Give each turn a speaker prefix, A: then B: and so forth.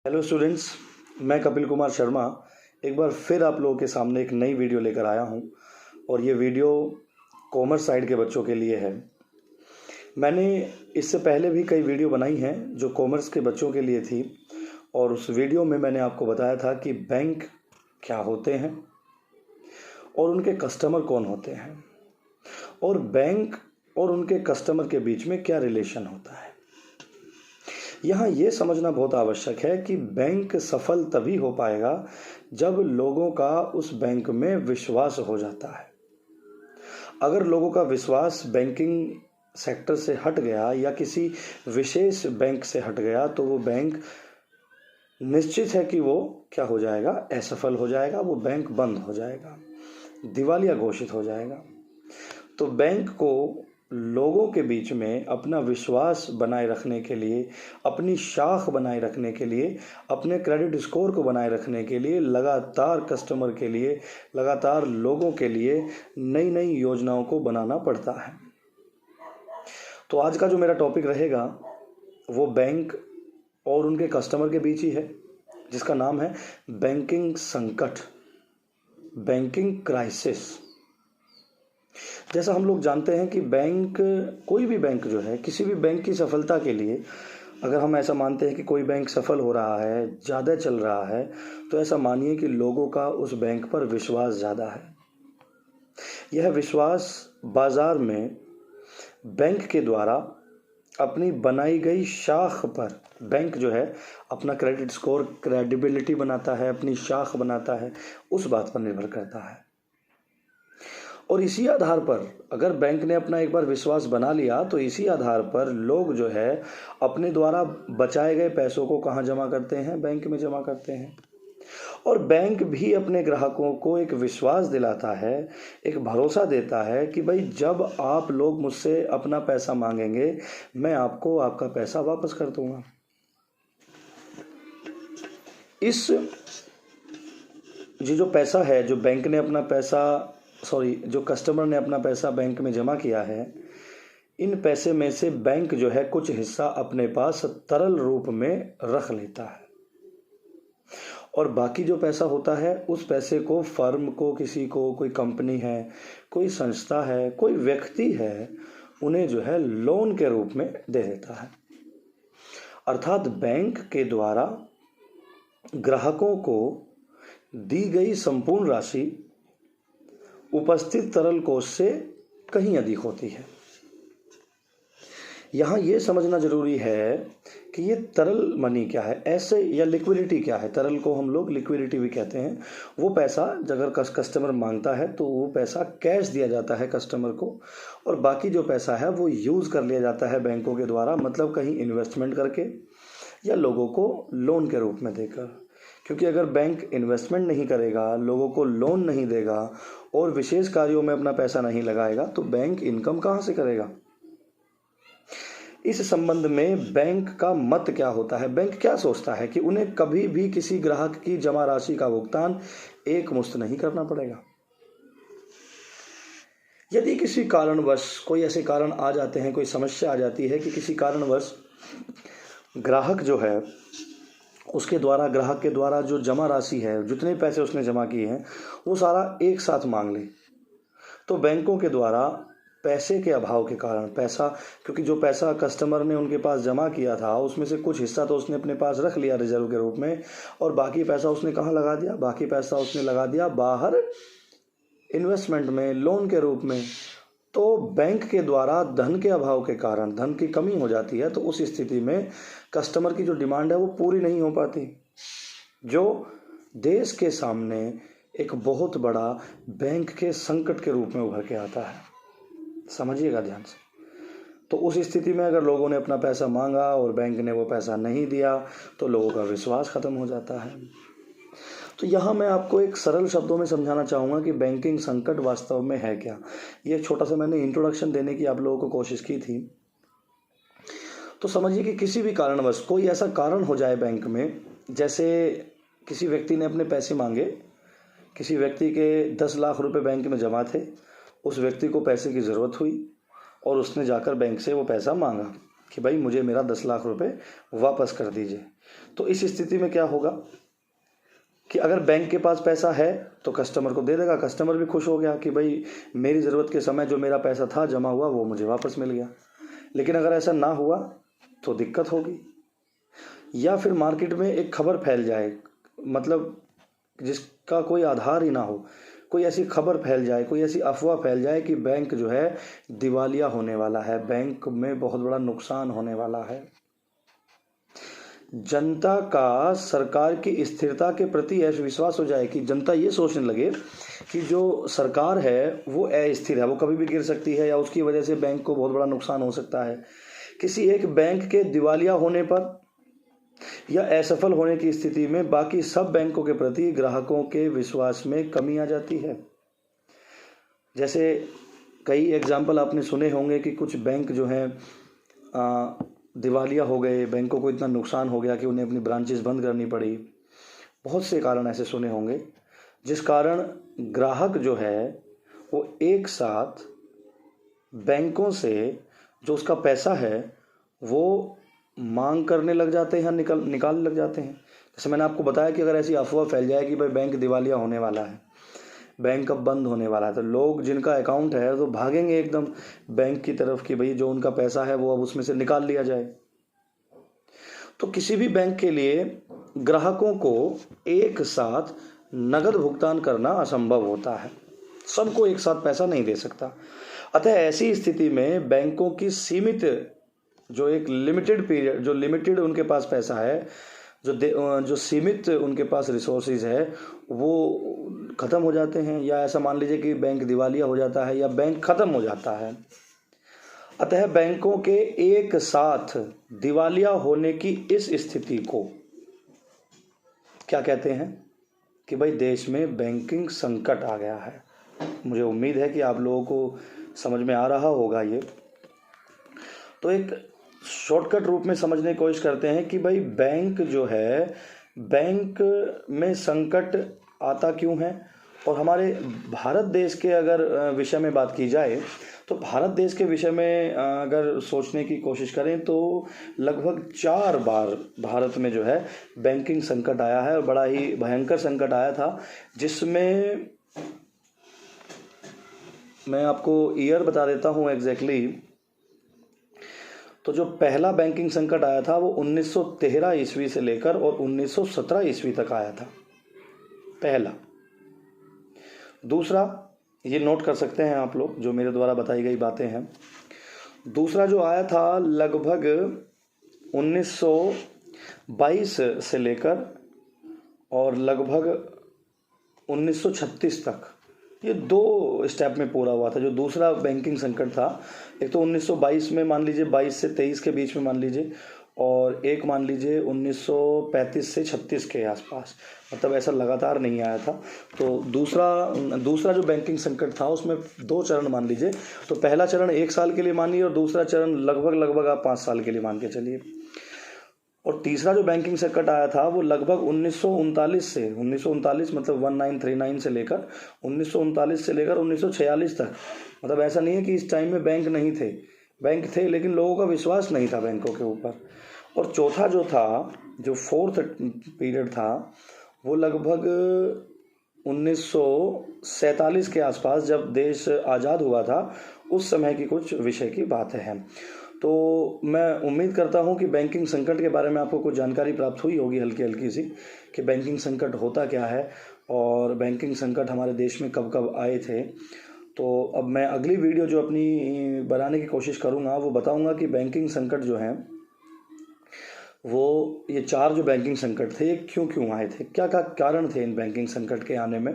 A: Hello students, मैं कपिल कुमार शर्मा एक बार फिर आप लोगों के सामने एक नई वीडियो लेकर आया हूं और ये वीडियो कॉमर्स साइड के बच्चों के लिए है। मैंने इससे पहले भी कई वीडियो बनाई हैं जो कॉमर्स के बच्चों के लिए थी और उस वीडियो में मैंने आपको बताया था कि बैंक क्या होते हैं और उनके कस्टमर कौन होते हैं और बैंक और उनके कस्टमर के बीच में क्या रिलेशन होता है। यहाँ ये समझना बहुत आवश्यक है कि बैंक सफल तभी हो पाएगा जब लोगों का उस बैंक में विश्वास हो जाता है। अगर लोगों का विश्वास बैंकिंग सेक्टर से हट गया या किसी विशेष बैंक से हट गया तो वो बैंक निश्चित है कि वो क्या हो जाएगा, असफल हो जाएगा, वो बैंक बंद हो जाएगा, दिवालिया घोषित हो जाएगा। तो बैंक को लोगों के बीच में अपना विश्वास बनाए रखने के लिए, अपनी शाख बनाए रखने के लिए, अपने क्रेडिट स्कोर को बनाए रखने के लिए लगातार कस्टमर के लिए, लगातार लोगों के लिए नई नई योजनाओं को बनाना पड़ता है। तो आज का जो मेरा टॉपिक रहेगा वो बैंक और उनके कस्टमर के बीच ही है, जिसका नाम है बैंकिंग संकट, बैंकिंग क्राइसिस। जैसा हम लोग जानते हैं कि बैंक, कोई भी बैंक जो है, किसी भी बैंक की सफलता के लिए अगर हम ऐसा मानते हैं कि कोई बैंक सफल हो रहा है, ज़्यादा चल रहा है, तो ऐसा मानिए कि लोगों का उस बैंक पर विश्वास ज़्यादा है। यह विश्वास बाज़ार में बैंक के द्वारा अपनी बनाई गई शाख पर, बैंक जो है अपना क्रेडिट स्कोर, क्रेडिबिलिटी बनाता है, अपनी शाख बनाता है, उस बात पर निर्भर करता है। और इसी आधार पर अगर बैंक ने अपना एक बार विश्वास बना लिया तो इसी आधार पर लोग जो है अपने द्वारा बचाए गए पैसों को कहाँ जमा करते हैं, बैंक में जमा करते हैं। और बैंक भी अपने ग्राहकों को एक विश्वास दिलाता है, एक भरोसा देता है कि भाई जब आप लोग मुझसे अपना पैसा मांगेंगे मैं आपको आपका पैसा वापस कर दूंगा। इस जो पैसा है, जो बैंक ने अपना पैसा जो कस्टमर ने अपना पैसा बैंक में जमा किया है, इन पैसे में से बैंक जो है कुछ हिस्सा अपने पास तरल रूप में रख लेता है और बाकी जो पैसा होता है उस पैसे को फर्म को, किसी को, कोई कंपनी है, कोई संस्था है, कोई व्यक्ति है, उन्हें जो है लोन के रूप में दे देता है। अर्थात बैंक के द्वारा ग्राहकों को दी गई संपूर्ण राशि उपस्थित तरल कोष से कहीं अधिक होती है। यहाँ ये समझना जरूरी है कि ये तरल मनी क्या है, ऐसे या लिक्विडिटी क्या है। तरल को हम लोग लिक्विडिटी भी कहते हैं। वो पैसा अगर कस्टमर मांगता है तो वो पैसा कैश दिया जाता है कस्टमर को और बाकी जो पैसा है वो यूज़ कर लिया जाता है बैंकों के द्वारा, मतलब कहीं इन्वेस्टमेंट करके या लोगों को लोन के रूप में देकर। क्योंकि अगर बैंक इन्वेस्टमेंट नहीं करेगा, लोगों को लोन नहीं देगा और विशेष कार्यों में अपना पैसा नहीं लगाएगा तो बैंक इनकम कहाँ से करेगा। इस संबंध में बैंक का मत क्या होता है, बैंक क्या सोचता है कि उन्हें कभी भी किसी ग्राहक की जमा राशि का भुगतान एक मुश्त नहीं करना पड़ेगा। यदि किसी कारणवश कोई ऐसे कारण आ जाते हैं, कोई समस्या आ जाती है कि किसी कारणवश ग्राहक जो है उसके द्वारा, ग्राहक के द्वारा जो जमा राशि है, जितने पैसे उसने जमा किए हैं वो सारा एक साथ मांग ले, तो बैंकों के द्वारा पैसे के अभाव के कारण, पैसा, क्योंकि जो पैसा कस्टमर ने उनके पास जमा किया था उसमें से कुछ हिस्सा तो उसने अपने पास रख लिया रिजर्व के रूप में और बाकी पैसा उसने कहाँ लगा दिया, बाकी पैसा उसने लगा दिया बाहर इन्वेस्टमेंट में, लोन के रूप में। तो बैंक के द्वारा धन के अभाव के कारण धन की कमी हो जाती है, तो उस स्थिति में कस्टमर की जो डिमांड है वो पूरी नहीं हो पाती, जो देश के सामने एक बहुत बड़ा बैंक के संकट के रूप में उभर के आता है। समझिएगा ध्यान से। तो उस स्थिति में अगर लोगों ने अपना पैसा मांगा और बैंक ने वो पैसा नहीं दिया तो लोगों का विश्वास खत्म हो जाता है। तो यहाँ मैं आपको एक सरल शब्दों में समझाना चाहूँगा कि बैंकिंग संकट वास्तव में है क्या। ये छोटा सा मैंने इंट्रोडक्शन देने की आप लोगों को कोशिश की थी। तो समझिए कि किसी भी कारणवश कोई ऐसा कारण हो जाए बैंक में, जैसे किसी व्यक्ति ने अपने पैसे मांगे, किसी व्यक्ति के 10 लाख रुपए बैंक में जमा थे, उस व्यक्ति को पैसे की ज़रूरत हुई और उसने जाकर बैंक से वो पैसा मांगा कि भाई मुझे मेरा 10 लाख रुपए वापस कर दीजिए। तो इस स्थिति में क्या होगा कि अगर बैंक के पास पैसा है तो कस्टमर को दे देगा, कस्टमर भी खुश हो गया कि भाई मेरी ज़रूरत के समय जो मेरा पैसा था जमा हुआ वो मुझे वापस मिल गया। लेकिन अगर ऐसा ना हुआ तो दिक्कत होगी। या फिर मार्केट में एक खबर फैल जाए, मतलब जिसका कोई आधार ही ना हो, कोई ऐसी खबर फैल जाए, कोई ऐसी अफवाह फैल जाए कि बैंक जो है दिवालिया होने वाला है, बैंक में बहुत बड़ा नुकसान होने वाला है। जनता का सरकार की स्थिरता के प्रति ऐसा विश्वास हो जाए कि जनता ये सोचने लगे कि जो सरकार है वो अस्थिर है, वो कभी भी गिर सकती है या उसकी वजह से बैंक को बहुत बड़ा नुकसान हो सकता है। किसी एक बैंक के दिवालिया होने पर या असफल होने की स्थिति में बाकी सब बैंकों के प्रति ग्राहकों के विश्वास में कमी आ जाती है। जैसे कई एग्जाम्पल आपने सुने होंगे कि कुछ बैंक जो हैं दिवालिया हो गए, बैंकों को इतना नुकसान हो गया कि उन्हें अपनी ब्रांचेस बंद करनी पड़ी। बहुत से कारण ऐसे सुने होंगे जिस कारण ग्राहक जो है वो एक साथ बैंकों से जो उसका पैसा है वो मांग करने लग जाते हैं, निकालने लग जाते हैं। जैसे मैंने आपको बताया कि अगर ऐसी अफवाह फैल जाए कि भाई बैंक दिवालिया होने वाला है, बैंक अब बंद होने वाला है, तो लोग जिनका अकाउंट है तो भागेंगे एकदम बैंक की तरफ कि भाई जो उनका पैसा है वो अब उसमें से निकाल लिया जाए। तो किसी भी बैंक के लिए ग्राहकों को एक साथ नगद भुगतान करना असंभव होता है, सबको एक साथ पैसा नहीं दे सकता। अतः ऐसी स्थिति में बैंकों की सीमित जो एक लिमिटेड पीरियड, जो लिमिटेड उनके पास पैसा है, जो सीमित उनके पास रिसोर्सेज है वो ख़त्म हो जाते हैं, या ऐसा मान लीजिए कि बैंक दिवालिया हो जाता है या बैंक ख़त्म हो जाता है। अतः बैंकों के एक साथ दिवालिया होने की इस स्थिति को क्या कहते हैं कि भाई देश में बैंकिंग संकट आ गया है। मुझे उम्मीद है कि आप लोगों को समझ में आ रहा होगा ये। तो एक शॉर्टकट रूप में समझने की कोशिश करते हैं कि भाई बैंक जो है, बैंक में संकट आता क्यों है। और हमारे भारत देश के अगर विषय में बात की जाए तो भारत देश के विषय में अगर सोचने की कोशिश करें तो लगभग 4 बार भारत में जो है बैंकिंग संकट आया है और बड़ा ही भयंकर संकट आया था, जिसमें मैं आपको ईयर बता देता हूँ एग्जैक्टली। तो जो पहला बैंकिंग संकट आया था वो 1913 ईस्वी से लेकर और 1917 ईस्वी तक आया था, पहला। दूसरा, ये नोट कर सकते हैं आप लोग जो मेरे द्वारा बताई गई बातें हैं। दूसरा जो आया था लगभग 1922 से लेकर और लगभग 1936 तक, ये 2 स्टेप में पूरा हुआ था जो दूसरा बैंकिंग संकट था। एक तो 1922 में मान लीजिए 22 से 23 के बीच में मान लीजिए, और एक मान लीजिए 1935 से 36 के आसपास, मतलब ऐसा लगातार नहीं आया था। तो दूसरा जो बैंकिंग संकट था उसमें 2 चरण मान लीजिए। तो पहला चरण 1 साल के लिए मानिए और दूसरा चरण लगभग आप 5 साल के लिए मान के चलिए। और तीसरा जो बैंकिंग संकट आया था वो लगभग 1939 मतलब 1939 से लेकर 1939 से लेकर 1946 तक। मतलब ऐसा नहीं है कि इस टाइम में बैंक नहीं थे, बैंक थे लेकिन लोगों का विश्वास नहीं था बैंकों के ऊपर। और चौथा जो था, जो 4th पीरियड था, वो लगभग 1947 के आसपास जब देश आज़ाद हुआ था, उस समय की कुछ विषय की बातें हैं। तो मैं उम्मीद करता हूं कि बैंकिंग संकट के बारे में आपको कुछ जानकारी प्राप्त हुई होगी हल्की हल्की सी, कि बैंकिंग संकट होता क्या है और बैंकिंग संकट हमारे देश में कब कब आए थे। तो अब मैं अगली वीडियो जो अपनी बनाने की कोशिश करूंगा वो बताऊंगा कि बैंकिंग संकट जो हैं वो ये 4 जो बैंकिंग संकट थे ये क्यों आए थे, क्या क्या कारण थे इन बैंकिंग संकट के आने में।